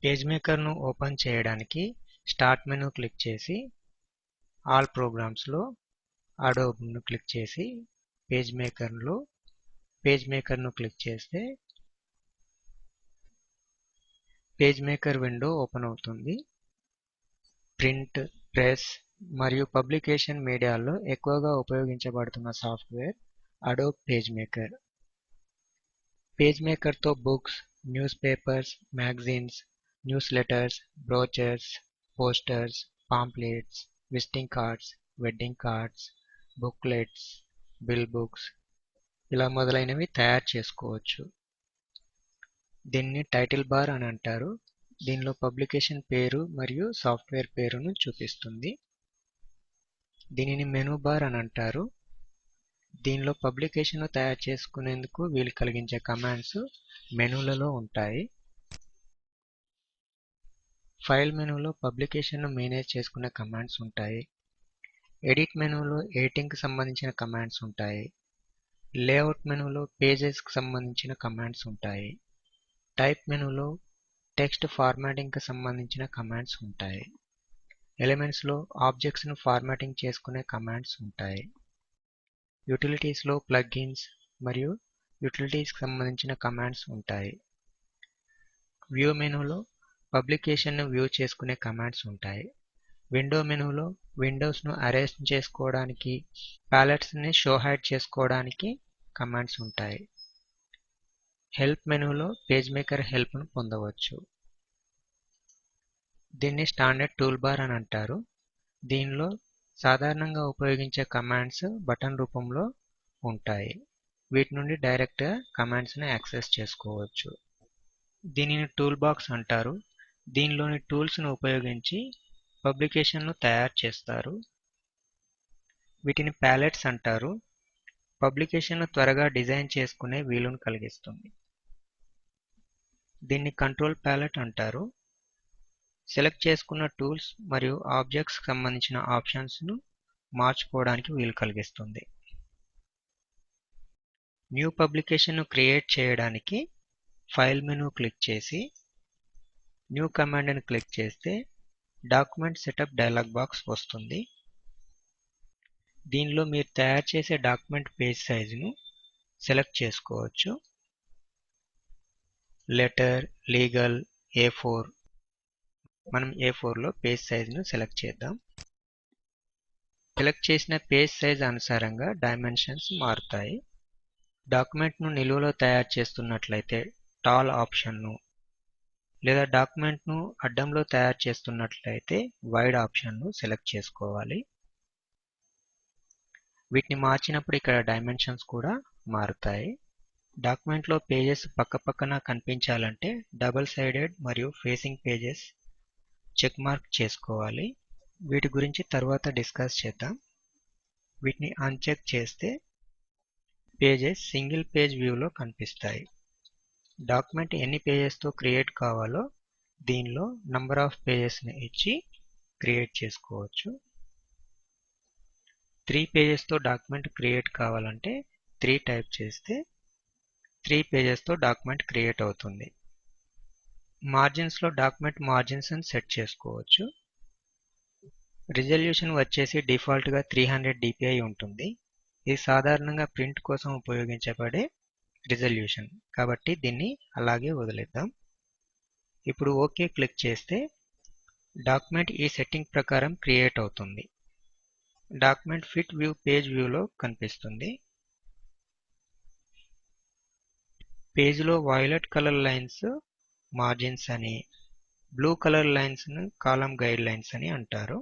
పేజ్మేకర్ను open చేయడానికి start menu click చేసి all ప్రోగ్రామ్స్లో అడోబ్ను క్లిక్ చేసి పేజ్మేకర్లో పేజ్మేకర్ను క్లిక్ చేస్తే పేజ్మేకర్ విండో ఓపెన్ అవుతుంది. ప్రింట్, ప్రెస్ మరియు పబ్లికేషన్ మీడియాల్లో ఎక్కువగా ఉపయోగించబడుతున్న సాఫ్ట్వేర్ అడోబ్ పేజ్మేకర్. పేజ్మేకర్తో books, news papers, magazines, news letters, brochures, posters, pamphlets, visiting cards, wedding cards, booklets, bill books ఇలా మొదలైనవి తయారు చేసుకోవచ్చు. దీన్ని టైటిల్ బార్ అని అంటారు. దీనిలో పబ్లికేషన్ పేరు మరియు సాఫ్ట్వేర్ పేరును చూపిస్తుంది. దీనిని మెనూ బార్ అని అంటారు. దీనిలో పబ్లికేషన్ తయారు చేసుకునేందుకు వీలు కలిగించే కమాండ్స్ మెనూలలో ఉంటాయి. ఫైల్ మెనూలో పబ్లికేషన్ను మేనేజ్ చేసుకునే కమాండ్స్ ఉంటాయి. ఎడిట్ మెనూలో ఎడిటింగ్కి సంబంధించిన కమాండ్స్ ఉంటాయి. లేఅవుట్ మెనూలో పేజెస్కి సంబంధించిన కమాండ్స్ ఉంటాయి. టైప్ మెనూలో టెక్స్ట్ ఫార్మాటింగ్కి సంబంధించిన కమాండ్స్ ఉంటాయి. ఎలిమెంట్స్లో ఆబ్జెక్ట్స్ను ఫార్మాటింగ్ చేసుకునే కమాండ్స్ ఉంటాయి. యూటిలిటీస్లో ప్లగ్ఇన్స్ మరియు యూటిలిటీస్కి సంబంధించిన కమాండ్స్ ఉంటాయి. వ్యూ మెనూలో పబ్లికేషన్ను వ్యూ చేసుకునే కమాండ్స్ ఉంటాయి. విండో మెనూలో విండోస్ను అరేంజ్ చేసుకోవడానికి, ప్యాలెట్స్ని షో హైడ్ చేసుకోవడానికి కమాండ్స్ ఉంటాయి. హెల్ప్ మెనూలో పేజ్మేకర్ హెల్ప్ను పొందవచ్చు. దీన్ని స్టాండర్డ్ టూల్ బార్ అని అంటారు. దీనిలో సాధారణంగా ఉపయోగించే కమాండ్స్ బటన్ రూపంలో ఉంటాయి. వీటి నుండి డైరెక్ట్గా కమాండ్స్ని యాక్సెస్ చేసుకోవచ్చు. దీనిని టూల్ బాక్స్ అంటారు. దీనిలోని టూల్స్ను ఉపయోగించి పబ్లికేషన్ను తయారు చేస్తారు. వీటిని ప్యాలెట్స్ అంటారు. పబ్లికేషన్ను త్వరగా డిజైన్ చేసుకునే వీలును కలిగిస్తుంది. దీన్ని కంట్రోల్ ప్యాలెట్ అంటారు. సెలెక్ట్ చేసుకున్న టూల్స్ మరియు ఆబ్జెక్ట్స్కి సంబంధించిన ఆప్షన్స్ను మార్చుకోవడానికి వీలు కలిగిస్తుంది. న్యూ పబ్లికేషన్ను క్రియేట్ చేయడానికి ఫైల్ మెనూ క్లిక్ చేసి న్యూ కమాండ్ని క్లిక్ చేస్తే డాక్యుమెంట్ సెటప్ డైలాగ్ బాక్స్ వస్తుంది. దీనిలో మీరు తయారు చేసే డాక్యుమెంట్ పేజ్ సైజును సెలెక్ట్ చేసుకోవచ్చు. Letter, legal, A4. మనం A4లో పేజ్ సైజును సెలెక్ట్ చేద్దాం. సెలెక్ట్ చేసిన పేజ్ సైజ్ అనుసారంగా డైమెన్షన్స్ మారుతాయి. డాక్యుమెంట్ను నిలువులో తయారు చేస్తున్నట్లయితే టాల్ ఆప్షన్ను, లేదా డాక్యుమెంట్ను అడ్డంలో తయారు చేస్తున్నట్లయితే వైడ్ ఆప్షన్ను సెలెక్ట్ చేసుకోవాలి. వీటిని మార్చినప్పుడు ఇక్కడ డైమెన్షన్స్ కూడా మారుతాయి. డాక్యుమెంట్లో పేజెస్ పక్కపక్కన కనిపించాలంటే డబుల్ సైడెడ్ మరియు ఫేసింగ్ పేజెస్ చెక్ మార్క్ చేసుకోవాలి. వీటి గురించి తర్వాత డిస్కస్ చేద్దాం. వీటిని అన్చెక్ చేస్తే పేజెస్ సింగిల్ పేజ్ వ్యూలో కనిపిస్తాయి. డాక్యుమెంట్ ఎన్ని పేజెస్తో క్రియేట్ కావాలో దీనిలో నంబర్ ఆఫ్ పేజెస్ని ఇచ్చి క్రియేట్ చేసుకోవచ్చు. 3 పేజెస్తో డాక్యుమెంట్ క్రియేట్ కావాలంటే 3 టైప్ చేస్తే 3 పేజెస్తో డాక్యుమెంట్ క్రియేట్ అవుతుంది. మార్జిన్స్లో డాక్యుమెంట్ మార్జిన్స్ని సెట్ చేసుకోవచ్చు. రిజల్యూషన్ వచ్చేసి డిఫాల్ట్గా 300 dpi ఉంటుంది. ఇది సాధారణంగా ప్రింట్ కోసం ఉపయోగించబడే రిజల్యూషన్ కాబట్టి దీన్ని అలాగే వదిలేద్దాం. ఇప్పుడు ఓకే క్లిక్ చేస్తే డాక్యుమెంట్ ఈ సెట్టింగ్ ప్రకారం క్రియేట్ అవుతుంది. డాక్యుమెంట్ ఫిట్ వ్యూ పేజ్ వ్యూలో కనిపిస్తుంది. పేజ్లో వైలెట్ కలర్ లైన్స్ మార్జిన్స్ అని, బ్లూ కలర్ లైన్స్ను కాలమ్ గైడ్ లైన్స్ అని అంటారు.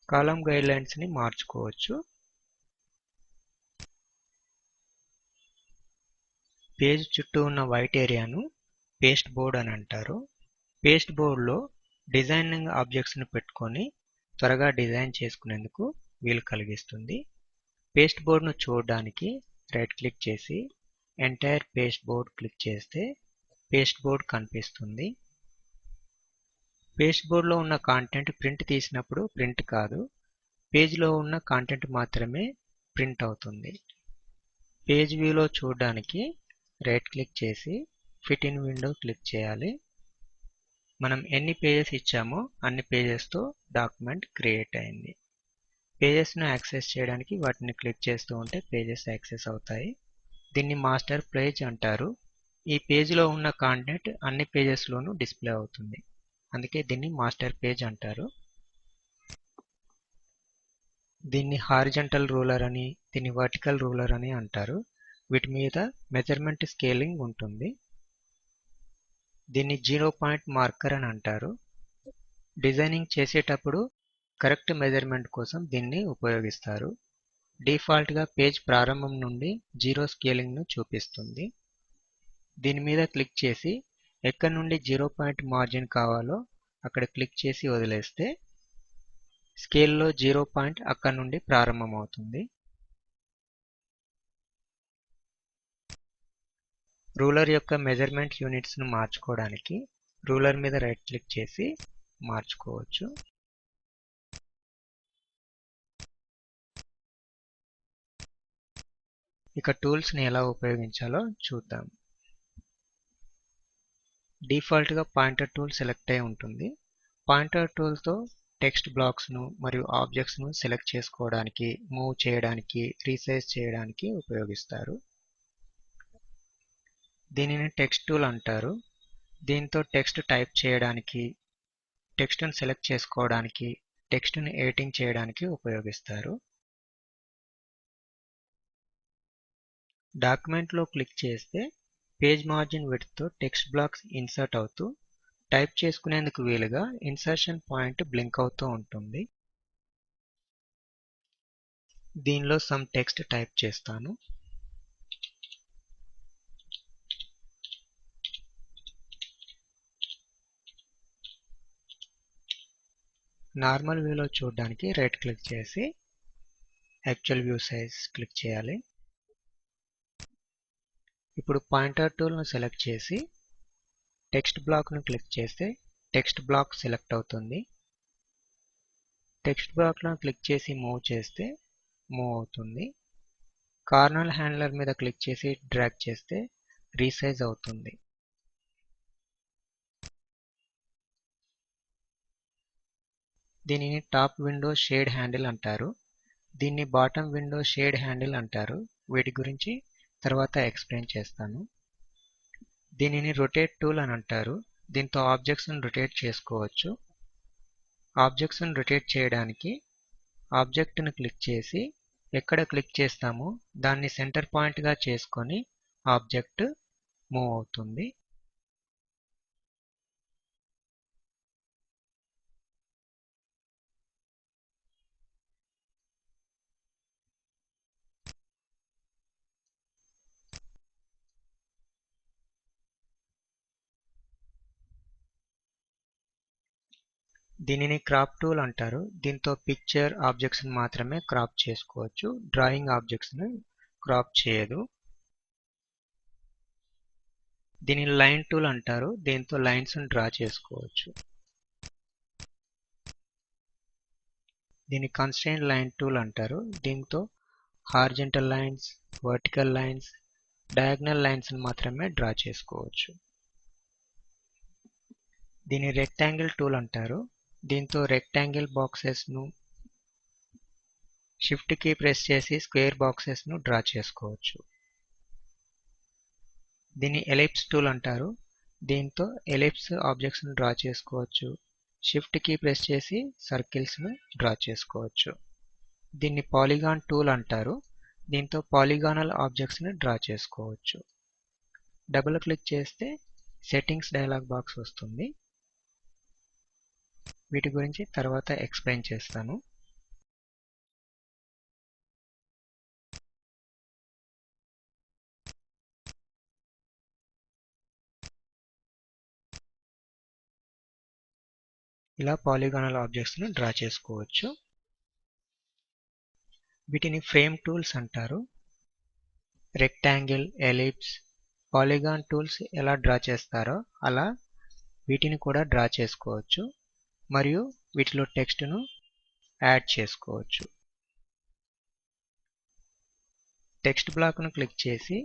కాలమ్ గైడ్ లైన్స్ని మార్చుకోవచ్చు. పేజ్ చుట్టూ ఉన్న వైట్ ఏరియాను పేస్ట్ బోర్డ్ అని అంటారు. పేస్ట్ బోర్డ్లో డిజైనింగ్ ఆబ్జెక్ట్స్ను పెట్టుకొని త్వరగా డిజైన్ చేసుకునేందుకు వీలు కలిగిస్తుంది. పేస్ట్ బోర్డ్ను చూడడానికి రైట్ క్లిక్ చేసి ఎంటైర్ పేస్ట్ బోర్డ్ క్లిక్ చేస్తే పేస్ట్ బోర్డ్ కనిపిస్తుంది. పేస్ట్ బోర్డ్లో ఉన్న కాంటెంట్ ప్రింట్ తీసినప్పుడు ప్రింట్ కాదు, పేజ్లో ఉన్న కాంటెంట్ మాత్రమే ప్రింట్ అవుతుంది. పేజ్ వ్యూలో చూడడానికి రైట్ క్లిక్ చేసి ఫిట్ ఇన్ విండో క్లిక్ చేయాలి. మనం ఎన్ని పేజెస్ ఇచ్చామో అన్ని పేజెస్తో డాక్యుమెంట్ క్రియేట్ అయింది. పేజెస్ను యాక్సెస్ చేయడానికి వాటిని క్లిక్ చేస్తూ ఉంటే పేజెస్ యాక్సెస్ అవుతాయి. దీన్ని మాస్టర్ పేజ్ అంటారు. ఈ పేజీలో ఉన్న కాంటెంట్ అన్ని పేజెస్లోనూ డిస్ప్లే అవుతుంది. అందుకే దీన్ని మాస్టర్ పేజ్ అంటారు. దీన్ని హారిజంటల్ రూలర్ అని, దీన్ని వర్టికల్ రూలర్ అని అంటారు. వీటి మీద మెజర్మెంట్ స్కేలింగ్ ఉంటుంది. దీన్ని 0 పాయింట్ మార్కర్ అని అంటారు. డిజైనింగ్ చేసేటప్పుడు కరెక్ట్ మెజర్మెంట్ కోసం దీన్ని ఉపయోగిస్తారు. డిఫాల్ట్గా పేజ్ ప్రారంభం నుండి 0 స్కేలింగ్ను చూపిస్తుంది. దీని మీద క్లిక్ చేసి ఎక్కడి నుండి 0 పాయింట్ మార్జిన్ కావాలో అక్కడ క్లిక్ చేసి వదిలేస్తే స్కేల్లో 0 పాయింట్ అక్కడి నుండి ప్రారంభమవుతుంది. రూలర్ యొక్క మెజర్మెంట్ యూనిట్స్ను మార్చుకోవడానికి రూలర్ మీద రైట్ క్లిక్ చేసి మార్చుకోవచ్చు. ఇక టూల్స్ని ఎలా ఉపయోగించాలో చూద్దాం. డిఫాల్ట్గా పాయింటర్ టూల్ సెలెక్ట్ అయి ఉంటుంది. పాయింటర్ టూల్తో టెక్స్ట్ బ్లాక్స్ను మరియు ఆబ్జెక్ట్స్ను సెలెక్ట్ చేసుకోవడానికి, మూవ్ చేయడానికి, రీసైజ్ చేయడానికి ఉపయోగిస్తారు. దీనిని టెక్స్ట్ టూల్ అంటారు. దీంతో టెక్స్ట్ టైప్ చేయడానికి, టెక్స్ట్ను సెలెక్ట్ చేసుకోవడానికి, టెక్స్ట్ను ఎడిటింగ్ చేయడానికి ఉపయోగిస్తారు. డాక్యుమెంట్లో క్లిక్ చేస్తే పేజ్ మార్జిన్ విడ్త్తో టెక్స్ట్ బ్లాక్స్ ఇన్సర్ట్ అవుతూ టైప్ చేసుకునేందుకు వీలుగా ఇన్సర్షన్ పాయింట్ బ్లింక్ అవుతూ ఉంటుంది. దీనిలో సమ్ టెక్స్ట్ టైప్ చేస్తాను. నార్మల్ వ్యూలో చూడడానికి రైట్ క్లిక్ చేసి యాక్చువల్ వ్యూ సైజ్ క్లిక్ చేయాలి. ఇప్పుడు పాయింటర్ టూల్ను సెలెక్ట్ చేసి టెక్స్ట్ బ్లాక్ను క్లిక్ చేస్తే టెక్స్ట్ బ్లాక్ సెలెక్ట్ అవుతుంది. టెక్స్ట్ బ్లాక్ను క్లిక్ చేసి మూవ్ చేస్తే మూవ్ అవుతుంది. కార్నర్ హ్యాండిలర్ మీద క్లిక్ చేసి డ్రాగ్ చేస్తే రీసైజ్ అవుతుంది. దీనిని టాప్ విండో షేడ్ హ్యాండిల్ అంటారు. దీన్ని బాటమ్ విండో షేడ్ హ్యాండిల్ అంటారు. వీటి గురించి తర్వాత ఎక్స్ప్లెయిన్ చేస్తాను. దీనిని రొటేట్ టూల్ అని అంటారు. దీంతో ఆబ్జెక్ట్స్ను రొటేట్ చేసుకోవచ్చు. ఆబ్జెక్ట్స్ను రొటేట్ చేయడానికి ఆబ్జెక్ట్ను క్లిక్ చేసి ఎక్కడ క్లిక్ చేస్తామో దాన్ని సెంటర్ పాయింట్గా చేసుకొని ఆబ్జెక్ట్ మూవ్ అవుతుంది. దీనిని క్రాప్ టూల్ అంటారు. దీంతో పిక్చర్ ఆబ్జెక్ట్స్ని మాత్రమే క్రాప్ చేసుకోవచ్చు. డ్రాయింగ్ ఆబ్జెక్ట్స్ని క్రాప్ చేయదు. దీనిని లైన్ టూల్ అంటారు. దీంతో లైన్స్ను డ్రా చేసుకోవచ్చు. దీన్ని కన్స్ట్రెయిన్ లైన్ టూల్ అంటారు. దీంతో horizontal lines, vertical lines, diagonal లైన్స్ని మాత్రమే డ్రా చేసుకోవచ్చు. దీన్ని రెక్టాంగిల్ టూల్ అంటారు. దీంతో రెక్టాంగిల్ బాక్సెస్ను షిఫ్ట్ కీ ప్రెస్ చేసి స్క్వేర్ బాక్సెస్ను డ్రా చేసుకోవచ్చు. దీన్ని ఎలిప్స్ టూల్ అంటారు. దీంతో ఎలిప్స్ ఆబ్జెక్ట్స్ను డ్రా చేసుకోవచ్చు. షిఫ్ట్ కీ ప్రెస్ చేసి సర్కిల్స్ను డ్రా చేసుకోవచ్చు. దీన్ని పాలిగాన్ టూల్ అంటారు. దీంతో పాలిగానల్ ఆబ్జెక్ట్స్ని డ్రా చేసుకోవచ్చు. డబుల్ క్లిక్ చేస్తే సెట్టింగ్స్ డైలాగ్ బాక్స్ వస్తుంది. వీటి గురించి తర్వాత ఎక్స్ప్లెయిన్ చేస్తాను. ఇలా పాలిగానల్ ఆబ్జెక్ట్స్ను డ్రా చేసుకోవచ్చు. వీటిని ఫ్రేమ్ టూల్స్ అంటారు. రెక్టాంగిల్, ఎలిప్స్, పాలిగాన్ టూల్స్ ఎలా డ్రా చేస్తారో అలా వీటిని కూడా డ్రా చేసుకోవచ్చు. మరియు వీటిలో టెక్స్ట్ను యాడ్ చేసుకోవచ్చు. టెక్స్ట్ బ్లాక్ను క్లిక్ చేసి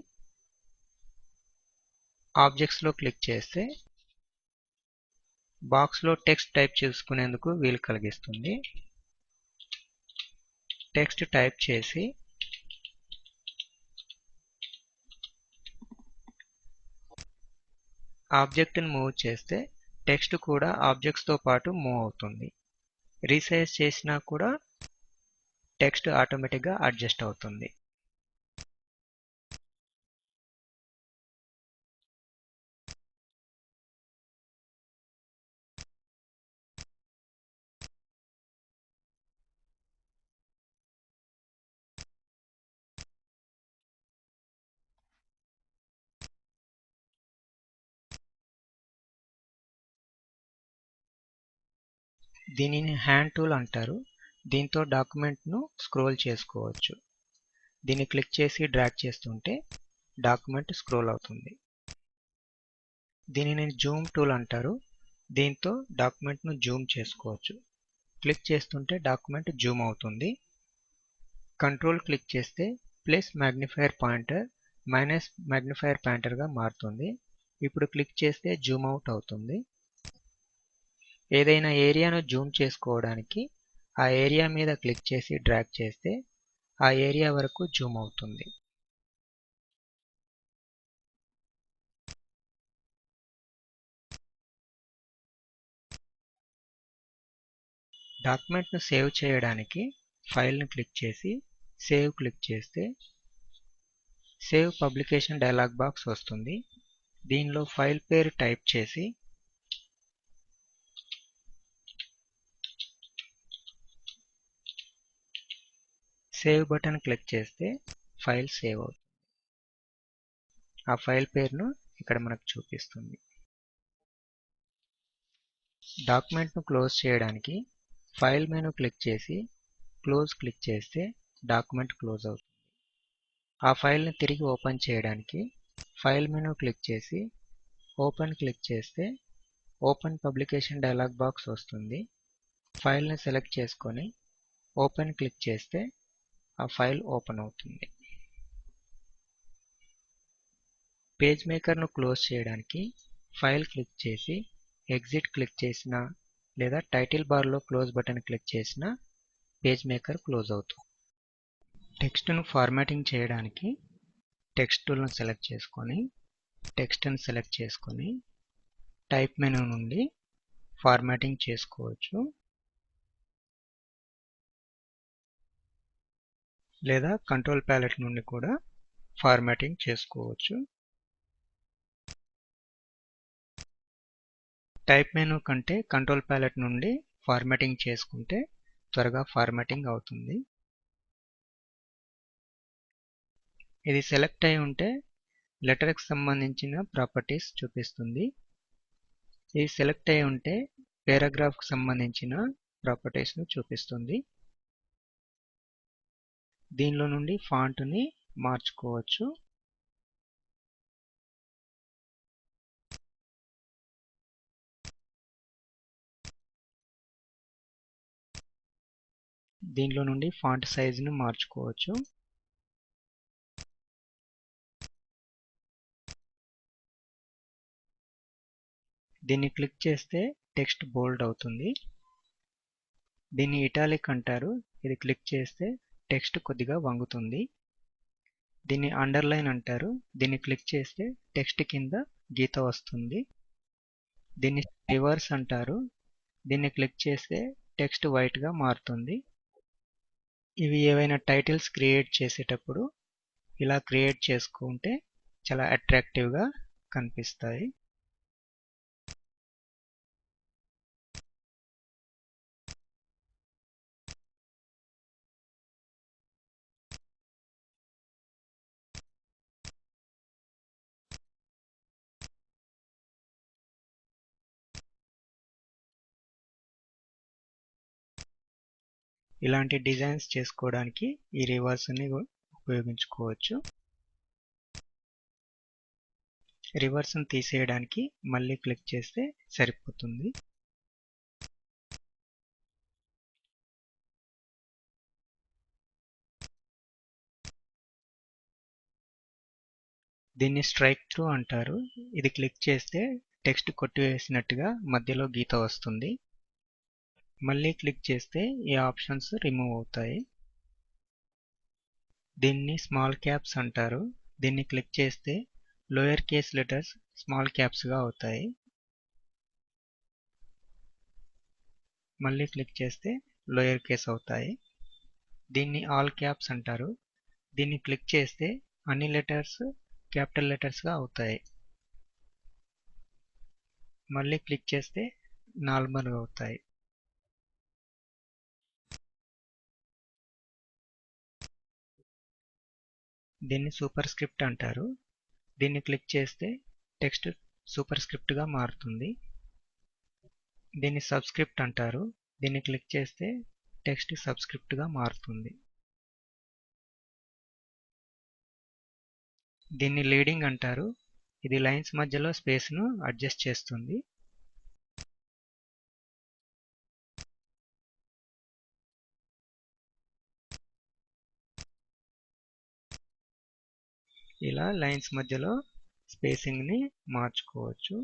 ఆబ్జెక్ట్స్లో క్లిక్ చేస్తే బాక్స్లో టెక్స్ట్ టైప్ చేసుకునేందుకు వీలు కలిగిస్తుంది. టెక్స్ట్ టైప్ చేసి ఆబ్జెక్ట్ని మూవ్ చేస్తే టెక్స్ట్ కూడా ఆబ్జెక్ట్స్తో పాటు మూవ్ అవుతుంది. రీసైజ్ చేసినా కూడా టెక్స్ట్ ఆటోమేటిక్గా అడ్జస్ట్ అవుతుంది. దీనిని హ్యాండ్ టూల్ అంటారు. దీంతో డాక్యుమెంట్ను స్క్రోల్ చేసుకోవచ్చు. దీన్ని క్లిక్ చేసి డ్రాగ్ చేస్తుంటే డాక్యుమెంట్ స్క్రోల్ అవుతుంది. దీనిని జూమ్ టూల్ అంటారు. దీంతో డాక్యుమెంట్ను జూమ్ చేసుకోవచ్చు. క్లిక్ చేస్తుంటే డాక్యుమెంట్ జూమ్ అవుతుంది. కంట్రోల్ క్లిక్ చేస్తే plus magnifier pointer minus magnifier పాయింటర్గా మారుతుంది. ఇప్పుడు క్లిక్ చేస్తే జూమ్ అవుట్ అవుతుంది. ఏదైనా ఏరియాను జూమ్ చేసుకోవడానికి ఆ ఏరియా మీద క్లిక్ చేసి డ్రాగ్ చేస్తే ఆ ఏరియా వరకు జూమ్ అవుతుంది. డాక్యుమెంట్ను సేవ్ చేయడానికి ఫైల్ను క్లిక్ చేసి సేవ్ క్లిక్ చేస్తే సేవ్ పబ్లికేషన్ డైలాగ్ బాక్స్ వస్తుంది. దీనిలో ఫైల్ పేరు టైప్ చేసి సేవ్ బటన్ క్లిక్ చేస్తే ఫైల్ సేవ్ అవుతుంది. ఆ ఫైల్ పేరును ఇక్కడ మనకు చూపిస్తుంది. డాక్యుమెంట్ను క్లోజ్ చేయడానికి ఫైల్ మెనూ క్లిక్ చేసి క్లోజ్ క్లిక్ చేస్తే డాక్యుమెంట్ క్లోజ్ అవుతుంది. ఆ ఫైల్ని తిరిగి ఓపెన్ చేయడానికి ఫైల్ మెనూ క్లిక్ చేసి ఓపెన్ క్లిక్ చేస్తే ఓపెన్ పబ్లికేషన్ డైలాగ్ బాక్స్ వస్తుంది. ఫైల్ని సెలెక్ట్ చేసుకొని ఓపెన్ క్లిక్ చేస్తే ఆ ఫైల్ ఓపెన్ అవుతుంది. పేజ్ మేకర్ను క్లోజ్ చేయడానికి ఫైల్ క్లిక్ చేసి ఎగ్జిట్ క్లిక్ చేసిన లేదా టైటిల్ బార్లో క్లోజ్ బటన్ క్లిక్ చేసిన పేజ్ మేకర్ క్లోజ్ అవుతుంది. టెక్స్ట్ను ఫార్మాటింగ్ చేయడానికి టెక్స్ట్ టూల్ను సెలెక్ట్ చేసుకొని టెక్స్ట్ను సెలెక్ట్ చేసుకొని టైప్ మెనూ నుండి ఫార్మాటింగ్ చేసుకోవచ్చు. లేదా కంట్రోల్ ప్యాలెట్ నుండి కూడా ఫార్మాటింగ్ చేసుకోవచ్చు. టైప్ మెనూ కంటే కంట్రోల్ ప్యాలెట్ నుండి ఫార్మాటింగ్ చేసుకుంటే త్వరగా ఫార్మాటింగ్ అవుతుంది. ఇది సెలెక్ట్ అయి ఉంటే లెటర్కి సంబంధించిన ప్రాపర్టీస్ చూపిస్తుంది. ఇది సెలెక్ట్ అయి ఉంటే పారాగ్రాఫ్కి సంబంధించిన ప్రాపర్టీస్ను చూపిస్తుంది. దీనిలో నుండి ఫాంట్ని మార్చుకోవచ్చు. దీనిలో నుండి ఫాంట్ సైజును మార్చుకోవచ్చు. దీన్ని క్లిక్ చేస్తే టెక్స్ట్ బోల్డ్ అవుతుంది. దీన్ని ఇటాలిక్ అంటారు. ఇది క్లిక్ చేస్తే టెక్స్ట్ కొద్దిగా వంగుతుంది. దీన్ని అండర్లైన్ అంటారు. దీన్ని క్లిక్ చేస్తే టెక్స్ట్ కింద గీత వస్తుంది. దీన్ని రివర్స్ అంటారు. దీన్ని క్లిక్ చేస్తే టెక్స్ట్ వైట్గా మారుతుంది. ఇవి ఏవైనా టైటిల్స్ క్రియేట్ చేసేటప్పుడు ఇలా క్రియేట్ చేసుకుంటే చాలా అట్రాక్టివ్గా కనిపిస్తాయి. ఇలాంటి డిజైన్స్ చేసుకోవడానికి ఈ రివర్స్ని ఉపయోగించుకోవచ్చు. రివర్స్ని తీసేయడానికి మళ్ళీ క్లిక్ చేస్తే సరిపోతుంది. దీన్ని స్ట్రైక్ త్రూ అంటారు. ఇది క్లిక్ చేస్తే టెక్స్ట్ కొట్టివేసినట్టుగా మధ్యలో గీత వస్తుంది. మళ్ళీ క్లిక్ చేస్తే ఈ ఆప్షన్స్ రిమూవ్ అవుతాయి. దీన్ని స్మాల్ క్యాప్స్ అంటారు. దీన్ని క్లిక్ చేస్తే lower case letters small caps గా అవుతాయి. మళ్ళీ క్లిక్ చేస్తే లోయర్ కేస్ అవుతాయి. దీన్ని ఆల్ క్యాప్స్ అంటారు. దీన్ని క్లిక్ చేస్తే అన్ని లెటర్స్ క్యాపిటల్ లెటర్స్ గా అవుతాయి. మళ్ళీ క్లిక్ చేస్తే నార్మల్ గా అవుతాయి. దీన్ని సూపర్ స్క్రిప్ట్ అంటారు. దీన్ని క్లిక్ చేస్తే టెక్స్ట్ సూపర్ స్క్రిప్ట్ గా మారుతుంది. దీన్ని సబ్స్క్రిప్ట్ అంటారు. దీన్ని క్లిక్ చేస్తే టెక్స్ట్ సబ్స్క్రిప్ట్ గా మారుతుంది. దీన్ని లీడింగ్ అంటారు. ఇది లైన్స్ మధ్యలో స్పేస్ ను అడ్జస్ట్ చేస్తుంది. ఇలా లైన్స్ మధ్యలో స్పేసింగ్ ని మార్చుకోవచ్చు.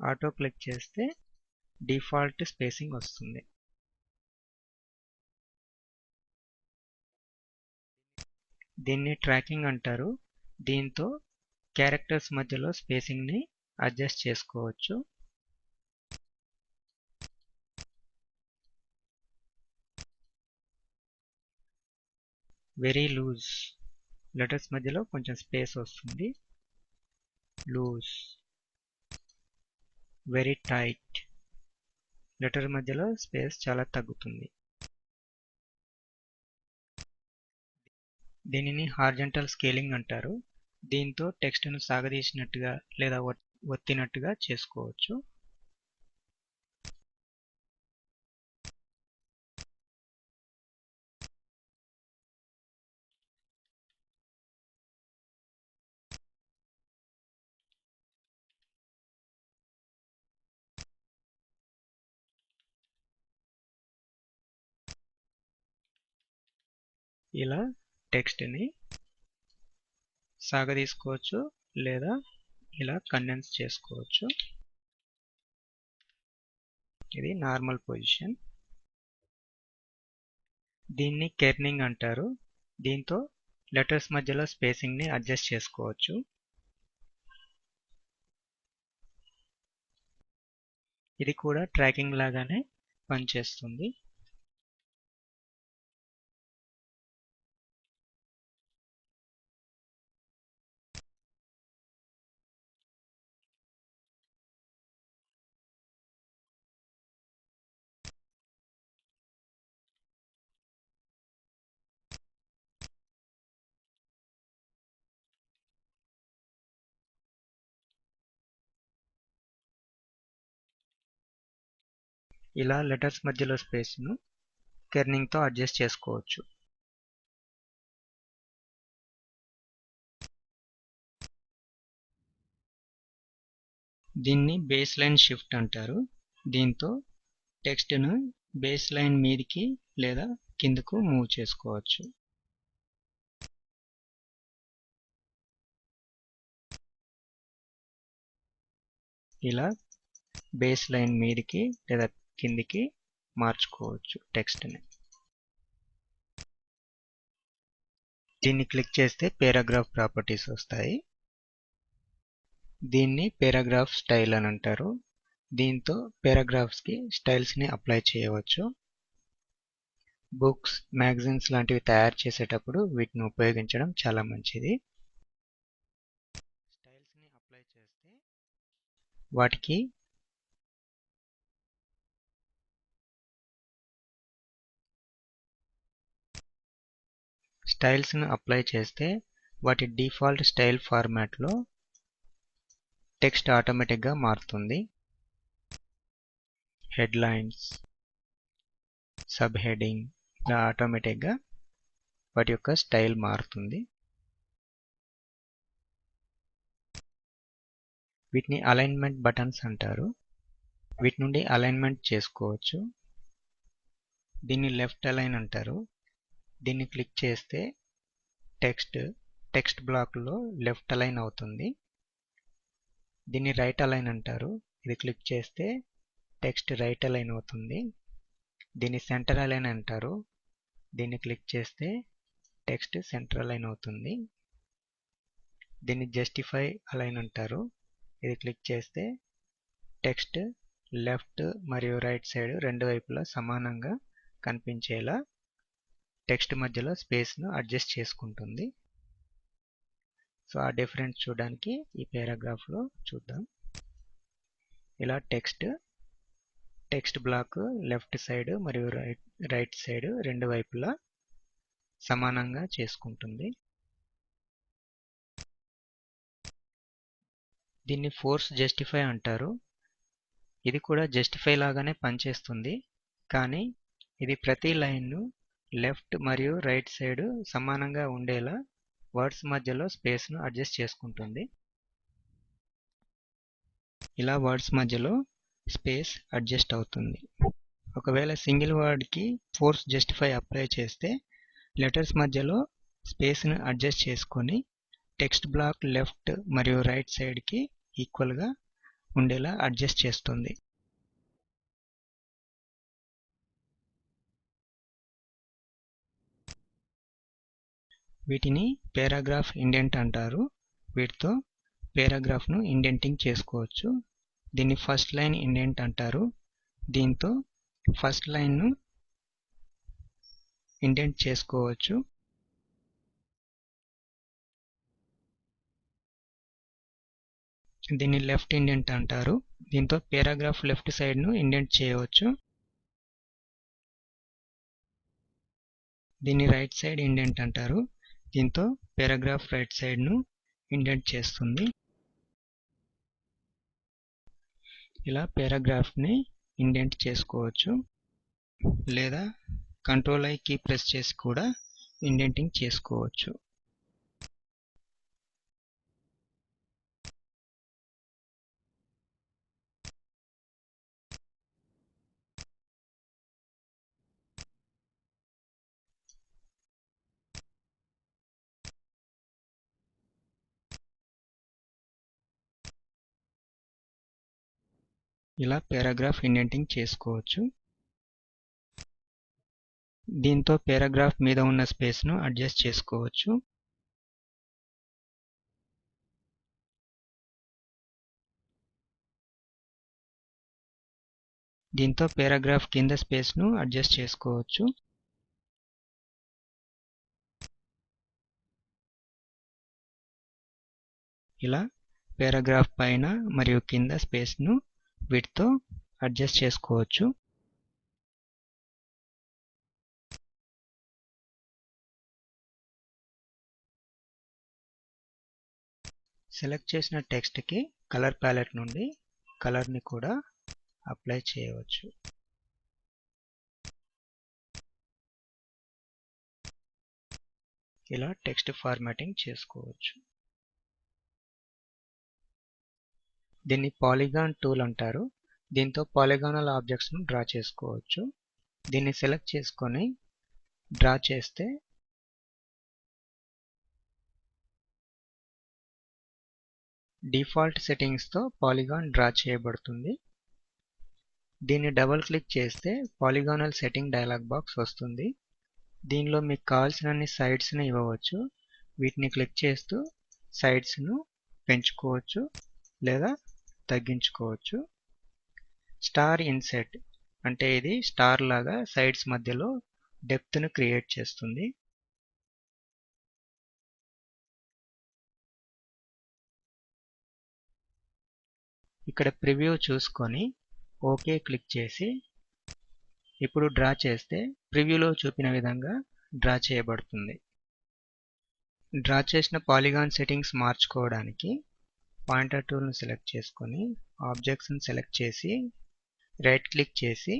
ఆటో క్లిక్ చేస్తే డిఫాల్ట్ స్పేసింగ్ వస్తుంది. దీన్ని ట్రాకింగ్ అంటారు. దీంతో క్యారెక్టర్స్ మధ్యలో స్పేసింగ్ ని అడ్జస్ట్ చేసుకోవచ్చు. వెరీ లూజ్ లెటర్స్ మధ్యలో కొంచెం స్పేస్ వస్తుంది. లూజ్. వెరీ టైట్ లెటర్ మధ్యలో స్పేస్ చాలా తగ్గుతుంది. దీనిని హారిజాంటల్ స్కేలింగ్ అంటారు. దీంతో టెక్స్ట్ ను సాగదీసినట్టుగా లేదా ఒత్తినట్టుగా చేసుకోవచ్చు. ఇలా టెక్స్ట్ ని సాగదీసుకోవచ్చు లేదా ఇలా కండెన్స్ చేసుకోవచ్చు. ఇది నార్మల్ పొజిషన్. దీన్ని కెర్నింగ్ అంటారు. దీంతో లెటర్స్ మధ్యలో స్పేసింగ్ ని అడ్జస్ట్ చేసుకోవచ్చు. ఇది కూడా ట్రాకింగ్ లాగానే పనిచేస్తుంది. ఇలా లెటర్స్ మధ్యలో స్పేస్ ను కెర్నింగ్ తో అడ్జస్ట్ చేసుకోవచ్చు. దీన్ని బేస్ లైన్ షిఫ్ట్ అంటారు. దీంతో టెక్స్ట్ ను బేస్ లైన్ మీదికి లేదా కిందకు మూవ్ చేసుకోవచ్చు. ఇలా బేస్ లైన్ మీదికి లేదా కిందికి మార్చుకోవచ్చు టెక్స్ట్ ని. దీన్ని క్లిక్ చేస్తే పారాగ్రాఫ్ ప్రాపర్టీస్ వస్తాయి. దీన్ని పారాగ్రాఫ్ స్టైల్ అని అంటారు. దీంతో పారాగ్రాఫ్స్ కి స్టైల్స్ ని అప్లై చేయవచ్చు. బుక్స్, మ్యాగజైన్స్ లాంటివి తయారు చేసేటప్పుడు వీటిని ఉపయోగించడం చాలా మంచిది. స్టైల్స్ ని అప్లై చేస్తే వాటికి వాటి డిఫాల్ట్ స్టైల్ ఫార్మాట్ లో టెక్స్ట్ ఆటోమేటిక్ గా మారుతుంది. హెడ్లైన్స్, సబ్ హెడింగ్ ఇలా ఆటోమేటిక్ గా వాటి యొక్క స్టైల్ మారుతుంది. వీటిని అలైన్మెంట్ బటన్స్ అంటారు. వీటి నుండి అలైన్మెంట్ చేసుకోవచ్చు. దీన్ని లెఫ్ట్ అలైన్ అంటారు. దీన్ని క్లిక్ చేస్తే టెక్స్ట్ బ్లాక్లో లెఫ్ట్ అలైన్ అవుతుంది. దీన్ని రైట్ అలైన్ అంటారు. ఇది క్లిక్ చేస్తే టెక్స్ట్ రైట్ అలైన్ అవుతుంది. దీన్ని సెంటర్ అలైన్ అంటారు. దీన్ని క్లిక్ చేస్తే టెక్స్ట్ సెంటర్ అలైన్ అవుతుంది. దీన్ని జస్టిఫై అలైన్ అంటారు. ఇది క్లిక్ చేస్తే టెక్స్ట్ లెఫ్ట్ మరియు రైట్ సైడ్ రెండు వైపులా సమానంగా కనిపించేలా టెక్స్ట్ మధ్యలో స్పేస్ను అడ్జస్ట్ చేసుకుంటుంది. సో ఆ డిఫరెన్స్ చూడడానికి ఈ పారాగ్రాఫ్లో చూద్దాం. ఇలా టెక్స్ట్ బ్లాక్ లెఫ్ట్ సైడ్ మరియు రైట్ సైడ్ రెండు వైపులా సమానంగా చేసుకుంటుంది. దీన్ని ఫోర్స్ జస్టిఫై అంటారు. ఇది కూడా జస్టిఫై లాగానే పనిచేస్తుంది, కానీ ఇది ప్రతి లైన్ను లెఫ్ట్ మరియు రైట్ సైడ్ సమానంగా ఉండేలా వర్డ్స్ మధ్యలో స్పేస్ను అడ్జస్ట్ చేసుకుంటుంది. ఇలా వర్డ్స్ మధ్యలో స్పేస్ అడ్జస్ట్ అవుతుంది. ఒకవేళ సింగిల్ వర్డ్కి ఫోర్స్ జస్టిఫై అప్లై చేస్తే లెటర్స్ మధ్యలో స్పేస్ను అడ్జస్ట్ చేసుకొని టెక్స్ట్ బ్లాక్ లెఫ్ట్ మరియు రైట్ సైడ్కి ఈక్వల్గా ఉండేలా అడ్జస్ట్ చేస్తుంది. వీటిని పారాగ్రాఫ్ ఇండెంట్ అంటారు. వీటితో పారాగ్రాఫ్ను ఇండెంటింగ్ చేసుకోవచ్చు. దీన్ని ఫస్ట్ లైన్ ఇండెంట్ అంటారు. దీంతో ఫస్ట్ లైన్ను ఇండెంట్ చేసుకోవచ్చు. దీన్ని లెఫ్ట్ ఇండెంట్ అంటారు. దీంతో పారాగ్రాఫ్ లెఫ్ట్ సైడ్ను ఇండెంట్ చేయవచ్చు. దీన్ని రైట్ సైడ్ ఇండెంట్ అంటారు. దీంతో పారాగ్రాఫ్ రైట్ సైడ్ను ఇండెంట్ చేస్తుంది. ఇలా పారాగ్రాఫ్ని ఇండెంట్ చేసుకోవచ్చు, లేదా కంట్రోల్-I కీ ప్రెస్ చేసి కూడా ఇండెంటింగ్ చేసుకోవచ్చు. ఇలా పారాగ్రాఫ్ ఇండెంటింగ్ చేసుకోవచ్చు. దీంతో పారాగ్రాఫ్ మీద ఉన్న స్పేస్ను అడ్జస్ట్ చేసుకోవచ్చు. దీంతో పారాగ్రాఫ్ కింద స్పేస్ను అడ్జస్ట్ చేసుకోవచ్చు. ఇలా పారాగ్రాఫ్ పైన మరియు కింద స్పేస్ను వీటితో అడ్జస్ట్ చేసుకోవచ్చు. సెలెక్ట్ చేసిన టెక్స్ట్కి కలర్ ప్యాలెట్ నుండి కలర్ని కూడా అప్లై చేయవచ్చు. ఇలా టెక్స్ట్ ఫార్మాటింగ్ చేసుకోవచ్చు. దీన్ని పాలిగాన్ టూల్ అంటారు. దీంతో పాలిగానల్ ఆబ్జెక్ట్స్ను డ్రా చేసుకోవచ్చు. దీన్ని సెలెక్ట్ చేసుకొని డ్రా చేస్తే డిఫాల్ట్ సెట్టింగ్స్తో పాలిగాన్ డ్రా చేయబడుతుంది. దీన్ని డబుల్ క్లిక్ చేస్తే పాలిగానల్ సెట్టింగ్ డైలాగ్ బాక్స్ వస్తుంది. దీనిలో మీకు కావాల్సినన్ని సైడ్స్ను ఇవ్వవచ్చు. వీటిని క్లిక్ చేస్తూ సైడ్స్ను పెంచుకోవచ్చు లేదా తగ్గించుకోవచ్చు. స్టార్ ఇన్సెట్ అంటే ఇది స్టార్ లాగా సైడ్స్ మధ్యలో డెప్త్ను క్రియేట్ చేస్తుంది. ఇక్కడ ప్రివ్యూ చూసుకొని ఓకే క్లిక్ చేసి ఇప్పుడు డ్రా చేస్తే ప్రివ్యూలో చూపిన విధంగా డ్రా చేయబడుతుంది. డ్రా చేసిన పాలిగాన్ సెట్టింగ్స్ మార్చుకోవడానికి పాయింటర్ టూల్ను సెలెక్ట్ చేసుకొని ఆబ్జెక్ట్స్ను సెలెక్ట్ చేసి రైట్ క్లిక్ చేసి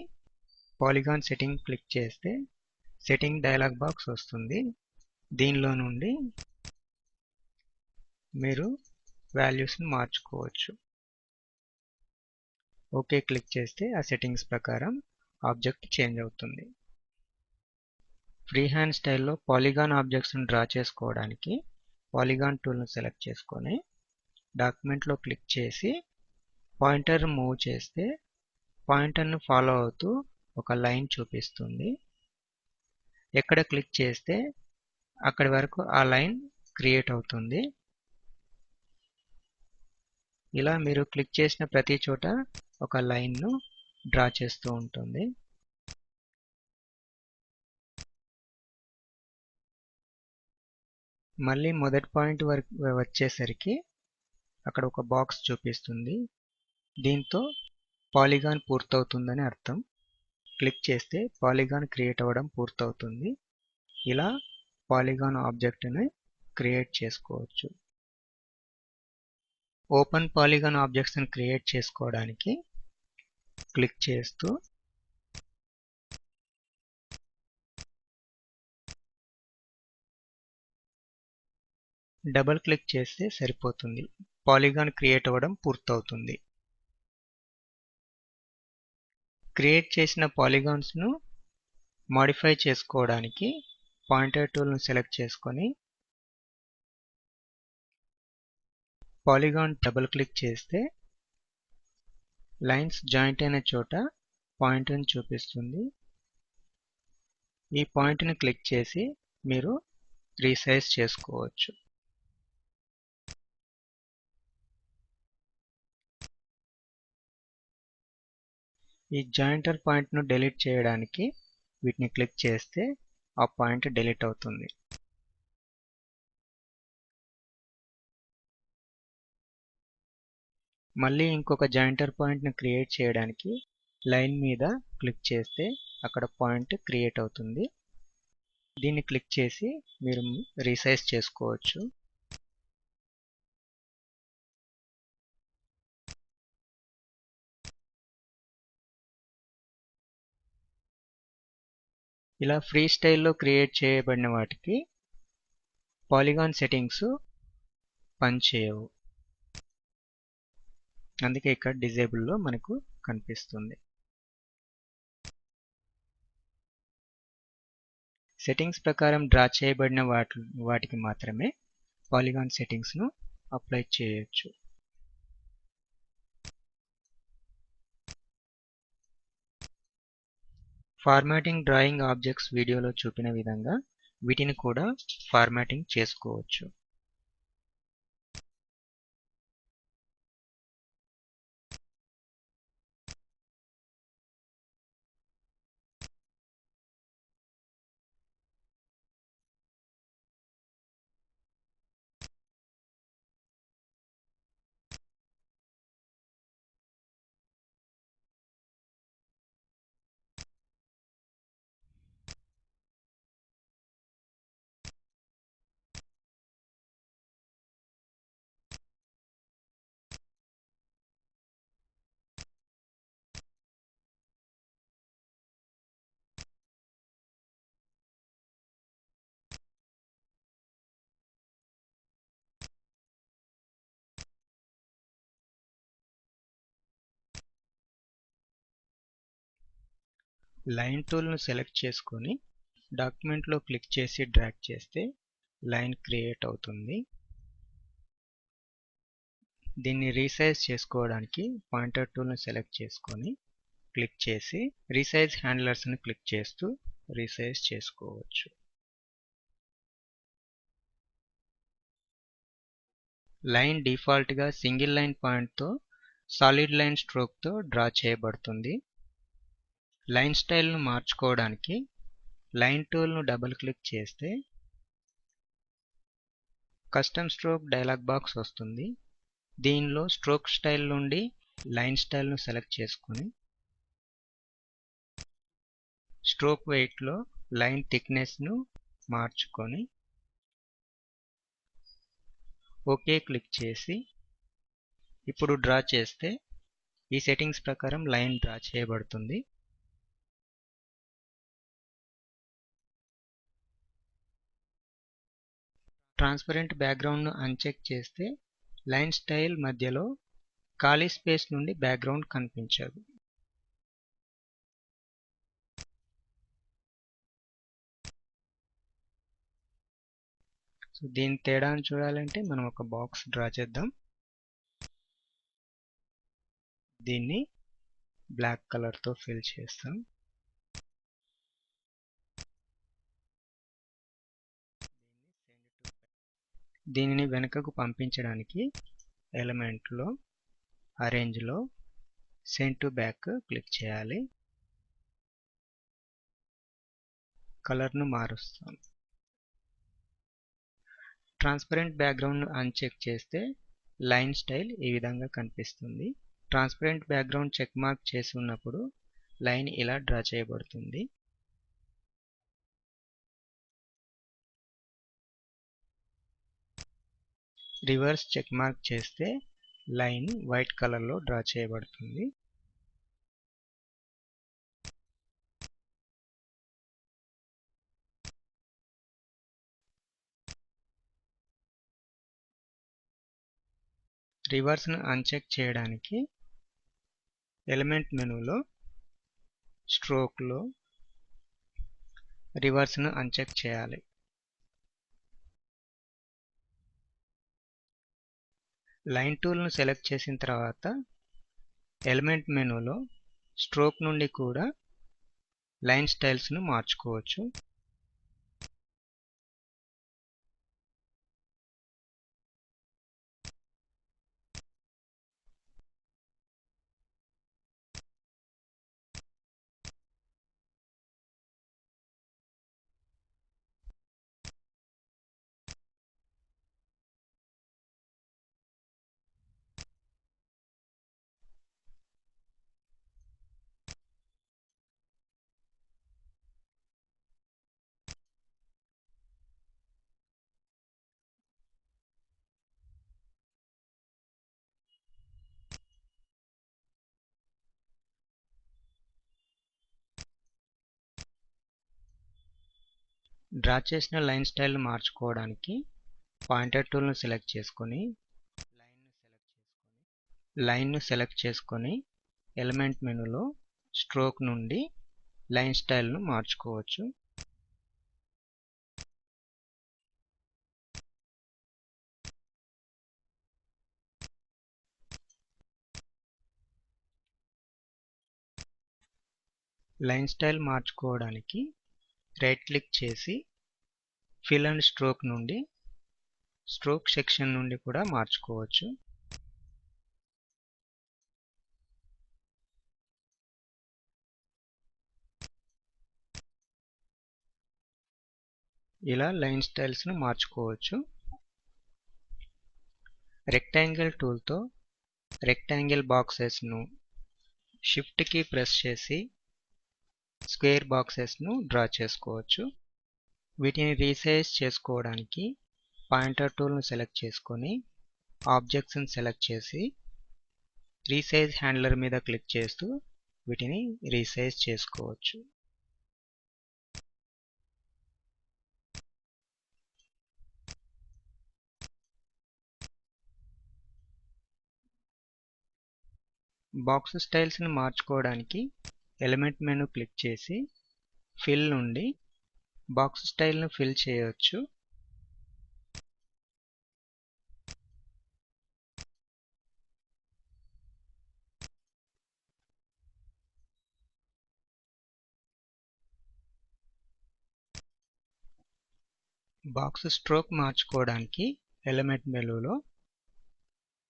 పాలిగాన్ సెట్టింగ్ క్లిక్ చేస్తే సెట్టింగ్ డైలాగ్ బాక్స్ వస్తుంది. దీనిలో నుండి మీరు వాల్యూస్ను మార్చుకోవచ్చు. ఓకే క్లిక్ చేస్తే ఆ సెట్టింగ్స్ ప్రకారం ఆబ్జెక్ట్ చేంజ్ అవుతుంది. ఫ్రీ హ్యాండ్ స్టైల్లో పాలిగాన్ ఆబ్జెక్ట్స్ను డ్రా చేసుకోవడానికి పాలిగాన్ టూల్ను సెలెక్ట్ చేసుకొని డాక్యుమెంట్లో క్లిక్ చేసి పాయింటర్ మూవ్ చేస్తే పాయింటర్ను ఫాలో అవుతూ ఒక లైన్ చూపిస్తుంది. ఎక్కడ క్లిక్ చేస్తే అక్కడి వరకు ఆ లైన్ క్రియేట్ అవుతుంది. ఇలా మీరు క్లిక్ చేసిన ప్రతి చోట ఒక లైన్ను డ్రా చేస్తూ ఉంటుంది. మళ్ళీ మొదటి పాయింట్ వరకు వచ్చేసరికి అక్కడ ఒక బాక్స్ చూపిస్తుంది. దీంతో పాలిగాన్ పూర్తవుతుందని అర్థం. క్లిక్ చేస్తే పాలిగాన్ క్రియేట్ అవ్వడం పూర్తవుతుంది. ఇలా పాలిగాన్ ఆబ్జెక్ట్ని క్రియేట్ చేసుకోవచ్చు. ఓపెన్ పాలిగాన్ ఆబ్జెక్ట్స్ని క్రియేట్ చేసుకోవడానికి క్లిక్ చేస్తూ డబుల్ క్లిక్ చేస్తే సరిపోతుంది. పాలిగాన్ క్రియేట్ అవ్వడం పూర్తవుతుంది. క్రియేట్ చేసిన పాలిగాన్స్ను మాడిఫై చేసుకోవడానికి పాయింటర్ టూల్ను సెలెక్ట్ చేసుకొని పాలిగాన్ డబుల్ క్లిక్ చేస్తే లైన్స్ జాయింట్ అయిన చోట పాయింట్ని చూపిస్తుంది. ఈ పాయింట్ని క్లిక్ చేసి మీరు రీసైజ్ చేసుకోవచ్చు. ఈ జాయింటర్ పాయింట్ను డిలీట్ చేయడానికి వీటిని క్లిక్ చేస్తే ఆ పాయింట్ డిలీట్ అవుతుంది. మళ్ళీ ఇంకొక జాయింటర్ పాయింట్ను క్రియేట్ చేయడానికి లైన్ మీద క్లిక్ చేస్తే అక్కడ పాయింట్ క్రియేట్ అవుతుంది. దీన్ని క్లిక్ చేసి మీరు రీసైజ్ చేసుకోవచ్చు. ఇలా ఫ్రీ స్టైల్లో క్రియేట్ చేయబడిన వాటికి పాలిగాన్ సెట్టింగ్స్ పనిచేయవు. అందుకే ఇక్కడ డిజేబుల్లో మనకు కనిపిస్తుంది. సెట్టింగ్స్ ప్రకారం డ్రా చేయబడిన వాటికి మాత్రమే పాలిగాన్ సెట్టింగ్స్ను అప్లై చేయొచ్చు. ఫార్మాటింగ్ డ్రాయింగ్ ఆబ్జెక్ట్స్ వీడియోలో చూపిన విధంగా వీటిని కూడా ఫార్మాటింగ్ చేసుకోవచ్చు. లైన్ టూల్ను సెలెక్ట్ చేసుకొని డాక్యుమెంట్లో క్లిక్ చేసి డ్రాగ్ చేస్తే లైన్ క్రియేట్ అవుతుంది. దీన్ని రీసైజ్ చేసుకోవడానికి పాయింటర్ టూల్ను సెలెక్ట్ చేసుకొని క్లిక్ చేసి రీసైజ్ హ్యాండ్లర్స్ని క్లిక్ చేస్తూ రీసైజ్ చేసుకోవచ్చు. లైన్ డిఫాల్ట్గా సింగిల్ లైన్ పాయింట్తో సాలిడ్ లైన్ స్ట్రోక్తో డ్రా చేయబడుతుంది. లైన్ స్టైల్ను మార్చుకోవడానికి లైన్ టూల్ను డబుల్ క్లిక్ చేస్తే కస్టమ్ స్ట్రోక్ డైలాగ్ బాక్స్ వస్తుంది. దీనిలో స్ట్రోక్ స్టైల్ నుండి లైన్ స్టైల్ను సెలెక్ట్ చేసుకొని స్ట్రోక్ వెయిట్లో లైన్ థిక్నెస్ను మార్చుకొని ఓకే క్లిక్ చేసి ఇప్పుడు డ్రా చేస్తే ఈ సెట్టింగ్స్ ప్రకారం లైన్ డ్రా చేయబడుతుంది. ట్రాన్స్పరెంట్ బ్యాక్గ్రౌండ్ను అన్చెక్ చేస్తే లైన్ స్టైల్ మధ్యలో ఖాళీ స్పేస్ నుండి బ్యాక్గ్రౌండ్ కనిపించదు. సో దీని తేడాను చూడాలంటే మనం ఒక బాక్స్ డ్రా చేద్దాం. దీన్ని బ్లాక్ కలర్తో ఫిల్ చేస్తాం. దీనిని వెనుకకు పంపించడానికి ఎలిమెంట్లో అరేంజ్లో సెండ్ టు బ్యాక్ క్లిక్ చేయాలి. కలర్ను మారుస్తాం. ట్రాన్స్పరెంట్ బ్యాక్గ్రౌండ్ అన్చెక్ చేస్తే లైన్ స్టైల్ ఈ విధంగా కనిపిస్తుంది. ట్రాన్స్పరెంట్ బ్యాక్గ్రౌండ్ చెక్ మార్క్ చేసి ఉన్నప్పుడు లైన్ ఇలా డ్రా చేయబడుతుంది. రివర్స్ చెక్ మార్క్ చేస్తే లైన్ వైట్ కలర్లో డ్రా చేయబడుతుంది. రివర్స్ను అన్చెక్ చేయడానికి ఎలిమెంట్ మెనూలో స్ట్రోక్లో రివర్స్ను అన్చెక్ చేయాలి. లైన్ టూల్ను సెలెక్ట్ చేసిన తర్వాత ఎలిమెంట్ మెనూలో స్ట్రోక్ నుండి కూడా లైన్ స్టైల్స్ను మార్చుకోవచ్చు. డ్రా చేసిన లైన్ స్టైల్ మార్చుకోవడానికి పాయింటర్ టూల్ను సెలెక్ట్ చేసుకొని లైన్ను సెలెక్ట్ చేసుకొని ఎలిమెంట్ మెనూలో స్ట్రోక్ నుండి లైన్ స్టైల్ను మార్చుకోవచ్చు. లైన్ స్టైల్ మార్చుకోవడానికి రైట్ క్లిక్ చేసి ఫిల్ అండ్ స్ట్రోక్ నుండి స్ట్రోక్ సెక్షన్ నుండి కూడా మార్చుకోవచ్చు. ఇలా లైన్ స్టైల్స్ను మార్చుకోవచ్చు. రెక్టాంగిల్ టూల్తో రెక్టాంగిల్ బాక్సెస్ను షిఫ్ట్ కీ ప్రెస్ చేసి స్క్వేర్ బాక్సెస్ను డ్రా చేసుకోవచ్చు. వీటిని రీసైజ్ చేసుకోవడానికి పాయింటర్ టూల్ను సెలెక్ట్ చేసుకొని ఆబ్జెక్ట్స్ని సెలెక్ట్ చేసి రీసైజ్ హ్యాండ్లర్ మీద క్లిక్ చేస్తూ వీటిని రీసైజ్ చేసుకోవచ్చు. బాక్స్ స్టైల్స్ని మార్చుకోవడానికి ఎలిమెంట్ మెనూ క్లిక్ చేసి ఫిల్ నుండి బాక్స్ స్టైల్ను ఫిల్ చేయవచ్చు. బాక్స్ స్ట్రోక్ మార్చుకోవడానికి ఎలిమెంట్ మెనూలో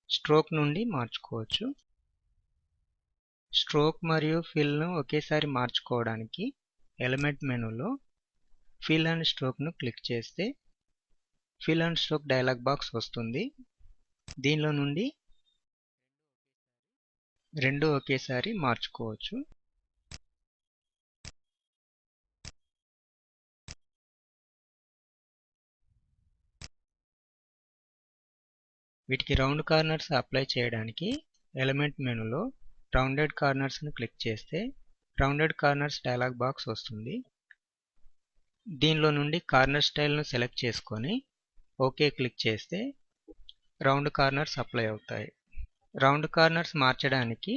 స్ట్రోక్ నుండి మార్చుకోవచ్చు. స్ట్రోక్ మరియు ఫిల్ను ఒకేసారి మార్చుకోవడానికి ఎలిమెంట్ మెనూలో ఫిల్ అండ్ స్ట్రోక్ను క్లిక్ చేస్తే fill and stroke dialog box వస్తుంది. దీనిలో నుండి రెండు ఒకేసారి మార్చుకోవచ్చు. వీటికి రౌండ్ కార్నర్స్ అప్లై చేయడానికి ఎలిమెంట్ మెనూలో రౌండెడ్ కార్నర్స్ను క్లిక్ చేస్తే రౌండెడ్ కార్నర్స్ డైలాగ్ బాక్స్ వస్తుంది. దీనిలో నుండి కార్నర్ స్టైల్ను సెలెక్ట్ చేసుకొని ఓకే క్లిక్ చేస్తే రౌండ్ కార్నర్స్ అప్లై అవుతాయి. రౌండ్ కార్నర్స్ మార్చడానికి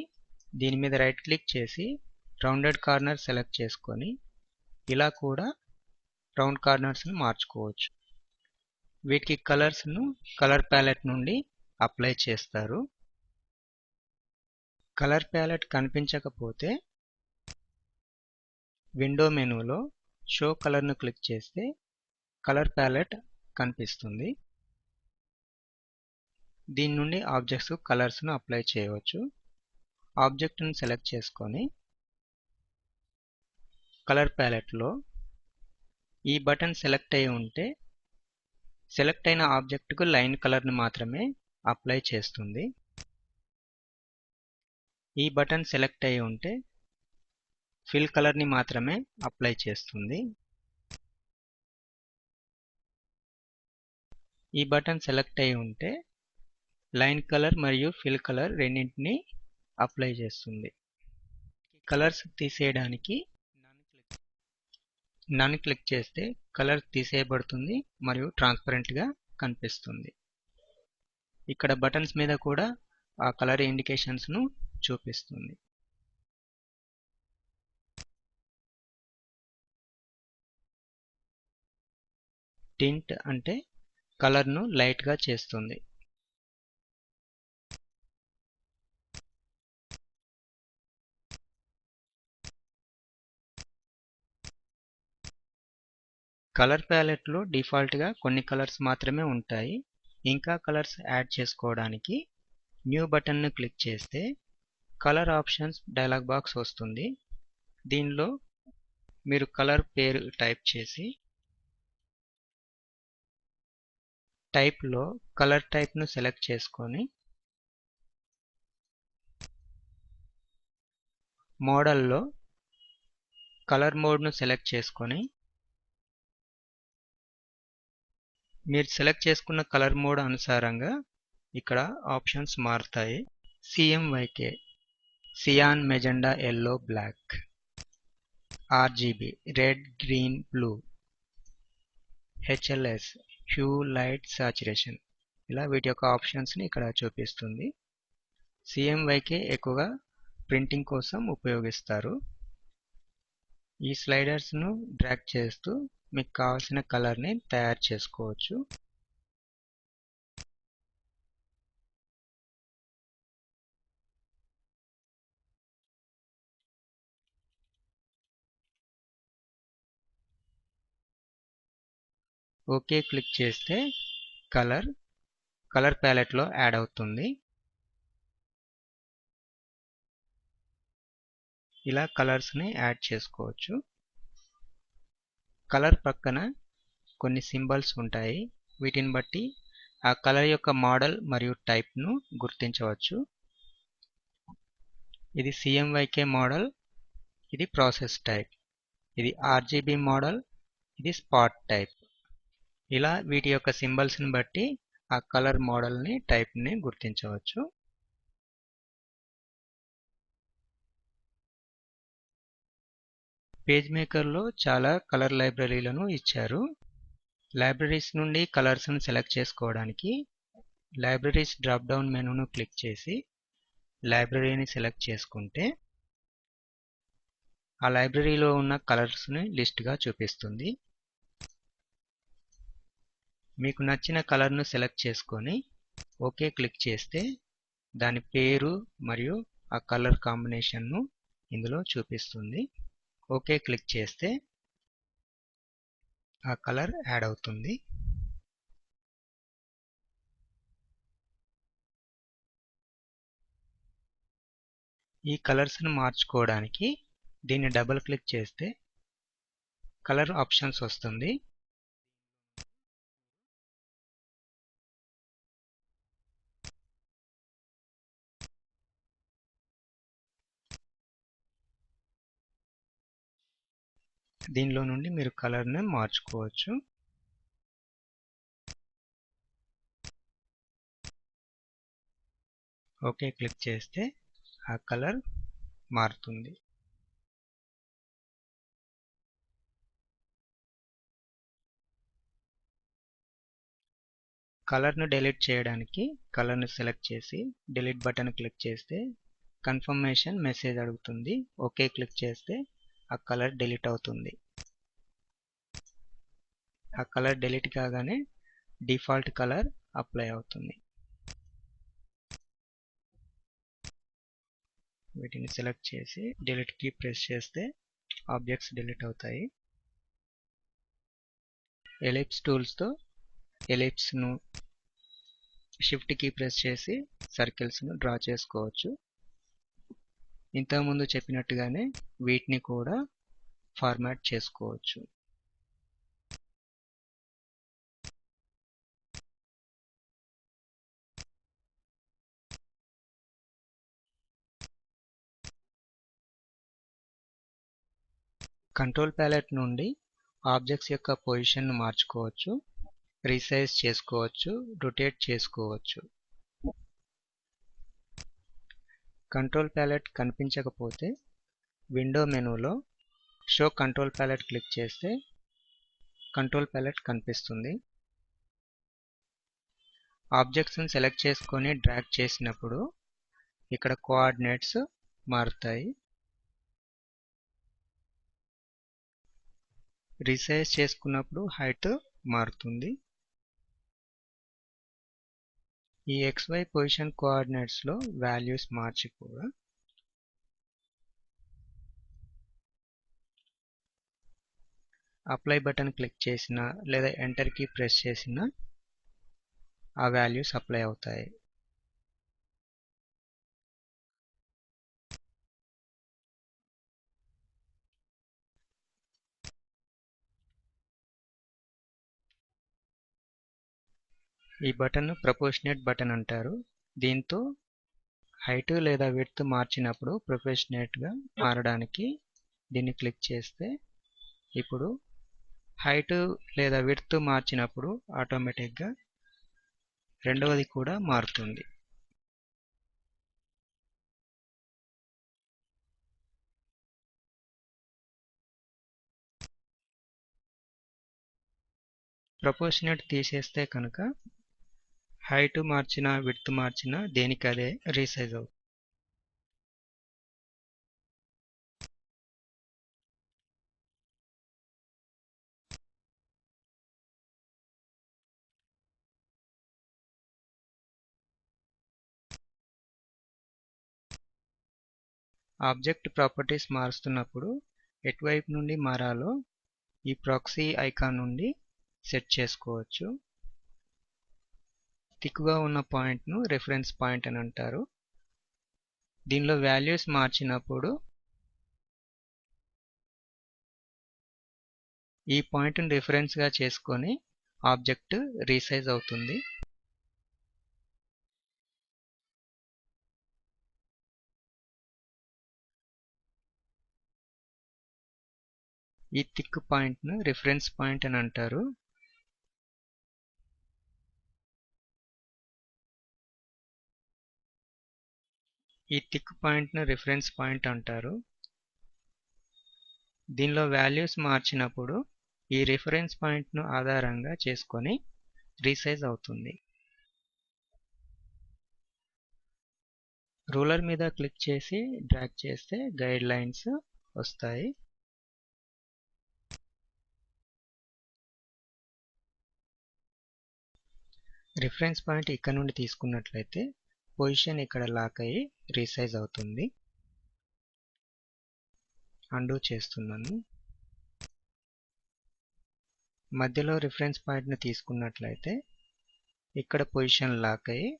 దీని మీద రైట్ క్లిక్ చేసి రౌండెడ్ కార్నర్ సెలెక్ట్ చేసుకొని ఇలా కూడా రౌండ్ కార్నర్స్ను మార్చుకోవచ్చు. వీటికి కలర్స్ను కలర్ ప్యాలెట్ నుండి అప్లై చేస్తారు. కలర్ ప్యాలెట్ కనిపించకపోతే విండో మెనూలో షో కలర్ను క్లిక్ చేస్తే కలర్ ప్యాలెట్ కనిపిస్తుంది. దీని నుండి ఆబ్జెక్ట్స్ కలర్స్ను అప్లై చేయవచ్చు. ఆబ్జెక్ట్ను సెలెక్ట్ చేసుకొని కలర్ ప్యాలెట్లో ఈ బటన్ సెలెక్ట్ అయి ఉంటే సెలెక్ట్ అయిన ఆబ్జెక్ట్కు లైన్ కలర్ని మాత్రమే అప్లై చేస్తుంది. ఈ బటన్ సెలెక్ట్ అయి ఉంటే ఫిల్ కలర్ని మాత్రమే అప్లై చేస్తుంది. ఈ బటన్ సెలెక్ట్ అయి ఉంటే లైన్ కలర్ మరియు ఫిల్ కలర్ రెండింటినీ అప్లై చేస్తుంది. కలర్స్ తీసేయడానికి నన్ క్లిక్ చేస్తే కలర్ తీసేయబడుతుంది మరియు ట్రాన్స్పరెంట్గా కనిపిస్తుంది. ఇక్కడ బటన్స్ మీద కూడా ఆ కలర్ ఇండికేషన్స్ను చూపిస్తుంది. టింట్ అంటే కలర్ను లైట్గా చేస్తుంది. కలర్ ప్యాలెట్లో డిఫాల్ట్గా కొన్ని కలర్స్ మాత్రమే ఉంటాయి. ఇంకా కలర్స్ యాడ్ చేసుకోవడానికి న్యూ బటన్ను క్లిక్ చేస్తే కలర్ ఆప్షన్స్ డైలాగ్ బాక్స్ వస్తుంది. దీనిలో మీరు కలర్ పేరు టైప్ చేసి టైప్లో కలర్ టైప్ను సెలెక్ట్ చేసుకొని మోడల్లో కలర్ మోడ్ను సెలెక్ట్ చేసుకొని మీరు సెలెక్ట్ చేసుకున్న కలర్ మోడ్ అనుసారంగా ఇక్కడ ఆప్షన్స్ మారుతాయి. CMYK cyan magenta yellow black, RGB red green blue, HLS hue light saturation, ఇలా వీటి యొక్క ఆప్షన్స్ని ఇక్కడ చూపిస్తుంది. CMYK ఎక్కువగా ప్రింటింగ్ కోసం ఉపయోగిస్తారు. ఈ స్లైడర్స్ను డ్రాగ్ చేస్తూ మీకు కావాల్సిన కలర్ని తయారు చేసుకోవచ్చు. ఓకే క్లిక్ చేస్తే కలర్ ప్యాలెట్లో యాడ్ అవుతుంది. ఇలా కలర్స్ని యాడ్ చేసుకోవచ్చు. కలర్ పక్కన కొన్ని సింబల్స్ ఉంటాయి. వీటిని బట్టి ఆ కలర్ యొక్క మోడల్ మరియు టైప్ను గుర్తించవచ్చు. ఇది CMYK మోడల్, ఇది ప్రాసెస్ టైప్, ఇది RGB మోడల్, ఇది స్పాట్ టైప్. ఇలా వీటి యొక్క సింబల్స్ని బట్టి ఆ కలర్ మోడల్ని టైప్ని గుర్తించవచ్చు. పేజ్ మేకర్లో చాలా కలర్ లైబ్రరీలను ఇచ్చారు. లైబ్రరీస్ నుండి కలర్స్ను సెలెక్ట్ చేసుకోవడానికి లైబ్రరీస్ డ్రాప్ డౌన్ మెనూను క్లిక్ చేసి లైబ్రరీని సెలెక్ట్ చేసుకుంటే ఆ లైబ్రరీలో ఉన్న కలర్స్ని లిస్ట్గా చూపిస్తుంది. మీకు నచ్చిన కలర్ను సెలెక్ట్ చేసుకొని ఓకే క్లిక్ చేస్తే దాని పేరు మరియు ఆ కలర్ కాంబినేషన్ను ఇందులో చూపిస్తుంది. ఓకే క్లిక్ చేస్తే ఆ కలర్ యాడ్ అవుతుంది. ఈ కలర్స్ను మార్చుకోవడానికి దీన్ని డబుల్ క్లిక్ చేస్తే కలర్ ఆప్షన్స్ వస్తుంది. దీనిలో నుండి మీరు కలర్ని మార్చుకోవచ్చు. ఓకే క్లిక్ చేస్తే ఆ కలర్ మారుతుంది. కలర్ను డిలీట్ చేయడానికి కలర్ను సెలెక్ట్ చేసి డిలీట్ బటన్ క్లిక్ చేస్తే కన్ఫర్మేషన్ మెసేజ్ అడుగుతుంది. ఓకే క్లిక్ చేస్తే ఆ కలర్ డిలీట్ అవుతుంది. ఆ కలర్ డిలీట్ కాగానే డిఫాల్ట్ కలర్ అప్లై అవుతుంది. వీటిని సెలెక్ట్ చేసి డిలీట్ కీ ప్రెస్ చేస్తే ఆబ్జెక్ట్స్ డిలీట్ అవుతాయి. ఎలిప్స్ టూల్స్తో ఎలిప్స్ను షిఫ్ట్ కీ ప్రెస్ చేసి సర్కిల్స్ను డ్రా చేసుకోవచ్చు. ఇంతకుముందు చెప్పినట్టుగానే వీటిని కూడా ఫార్మాట్ చేసుకోవచ్చు. కంట్రోల్ ప్యాలెట్ నుండి ఆబ్జెక్ట్స్ యొక్క పొజిషన్ను మార్చుకోవచ్చు, రీసైజ్ చేసుకోవచ్చు, రొటేట్ చేసుకోవచ్చు. కంట్రోల్ ప్యాలెట్ కనిపించకపోతే విండో మెనూలో షో కంట్రోల్ ప్యాలెట్ క్లిక్ చేస్తే కంట్రోల్ ప్యాలెట్ కనిపిస్తుంది. ఆబ్జెక్ట్స్ను సెలెక్ట్ చేసుకొని డ్రాగ్ చేసినప్పుడు ఇక్కడ కోఆర్డినేట్స్ మారుతాయి. రీసైజ్ చేసుకున్నప్పుడు హైట్ మారుతుంది. ఈ XY పొజిషన్ కోఆర్డినేట్స్లో వాల్యూస్ మార్చి కూడా అప్లై బటన్ క్లిక్ చేసినా లేదా ఎంటర్ కీ ప్రెస్ చేసినా ఆ వాల్యూస్ అప్లై అవుతాయి. ఈ బటన్ ప్రపోర్షనేట్ బటన్ అంటారు. దీంతో హైట్ లేదా విడ్త్ మార్చినప్పుడు ప్రపోర్షనేట్గా మారడానికి దీన్ని క్లిక్ చేస్తే ఇప్పుడు హైట్ లేదా విడ్త్ మార్చినప్పుడు ఆటోమేటిక్గా రెండవది కూడా మారుతుంది. ప్రపోర్షనేట్ తీసేస్తే కనుక హైట్ మార్చినా విడ్త్ మార్చినా దేనికి అదే రీసైజ్ అవుతుంది. ఆబ్జెక్ట్ ప్రాపర్టీస్ మారుస్తున్నప్పుడు ఎటువైపు నుండి మారాలో ఈ ప్రాక్సీ ఐకాన్ నుండి సెట్ చేసుకోవచ్చు. థిక్గా ఉన్న పాయింట్ను రిఫరెన్స్ పాయింట్ అని అంటారు. దీనిలో వాల్యూస్ మార్చినప్పుడు ఈ పాయింట్ను రిఫరెన్స్గా చేసుకొని ఆబ్జెక్ట్ రీసైజ్ అవుతుంది. ఈ థిక్ పాయింట్ను రిఫరెన్స్ పాయింట్ అని అంటారు. ఈ థిక్ పాయింట్ను రిఫరెన్స్ పాయింట్ అంటారు. దీనిలో వాల్యూస్ మార్చినప్పుడు ఈ రిఫరెన్స్ పాయింట్ను ఆధారంగా చేసుకొని రీసైజ్ అవుతుంది. రూలర్ మీద క్లిక్ చేసి డ్రాగ్ చేస్తే గైడ్ లైన్స్ వస్తాయి. రిఫరెన్స్ పాయింట్ ఇక్కడ నుండి తీసుకున్నట్లయితే పొజిషన్ ఇక్కడ లాక్ అయ్యి రీసైజ్ అవుతుంది. అండూ చేస్తున్నాను. మధ్యలో రిఫరెన్స్ పాయింట్ని తీసుకున్నట్లయితే ఇక్కడ పొజిషన్ లాక్ అయ్యి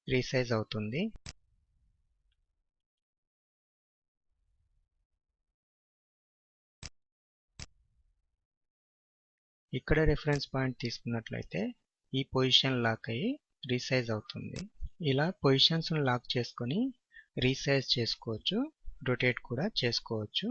రీసైజ్ అవుతుంది. ఇక్కడ రిఫరెన్స్ పాయింట్ తీసుకున్నట్లయితే ఈ పొజిషన్ లాక్ అయ్యి రీసైజ్ అవుతుంది. ఇలా పొజిషన్స్ను లాక్ చేసుకొని రీసైజ్ చేసుకోవచ్చు, రొటేట్ కూడా చేసుకోవచ్చు.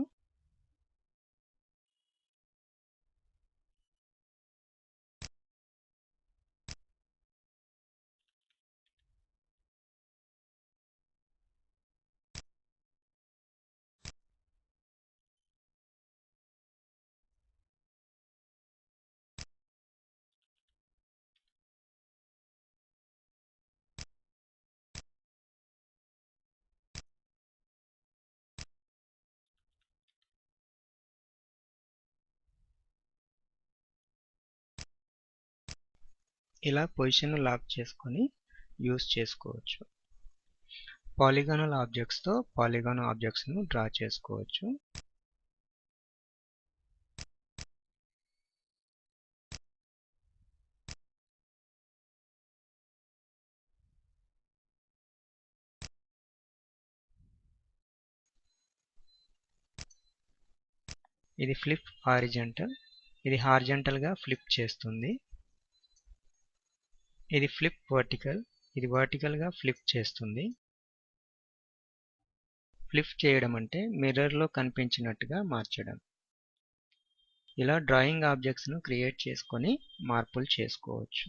ఇలా పొజిషన్ లాక్ చేసుకొని యూస్ చేసుకోవచ్చు. పాలిగానల్ ఆబ్జెక్ట్స్తో పాలిగాన్ ఆబ్జెక్ట్స్ను డ్రా చేసుకోవచ్చు. ఇది ఫ్లిప్ హారిజంటల్, ఇది హారిజంటల్ గా ఫ్లిప్ చేస్తుంది. ఇది ఫ్లిప్ వర్టికల్, ఇది వర్టికల్ గా ఫ్లిప్ చేస్తుంది. ఫ్లిప్ చేయడం అంటే మిర్రర్ లో కనిపించినట్టుగా మార్చడం. ఇలా డ్రాయింగ్ ఆబ్జెక్ట్స్ ను క్రియేట్ చేసుకొని మార్పులు చేసుకోవచ్చు.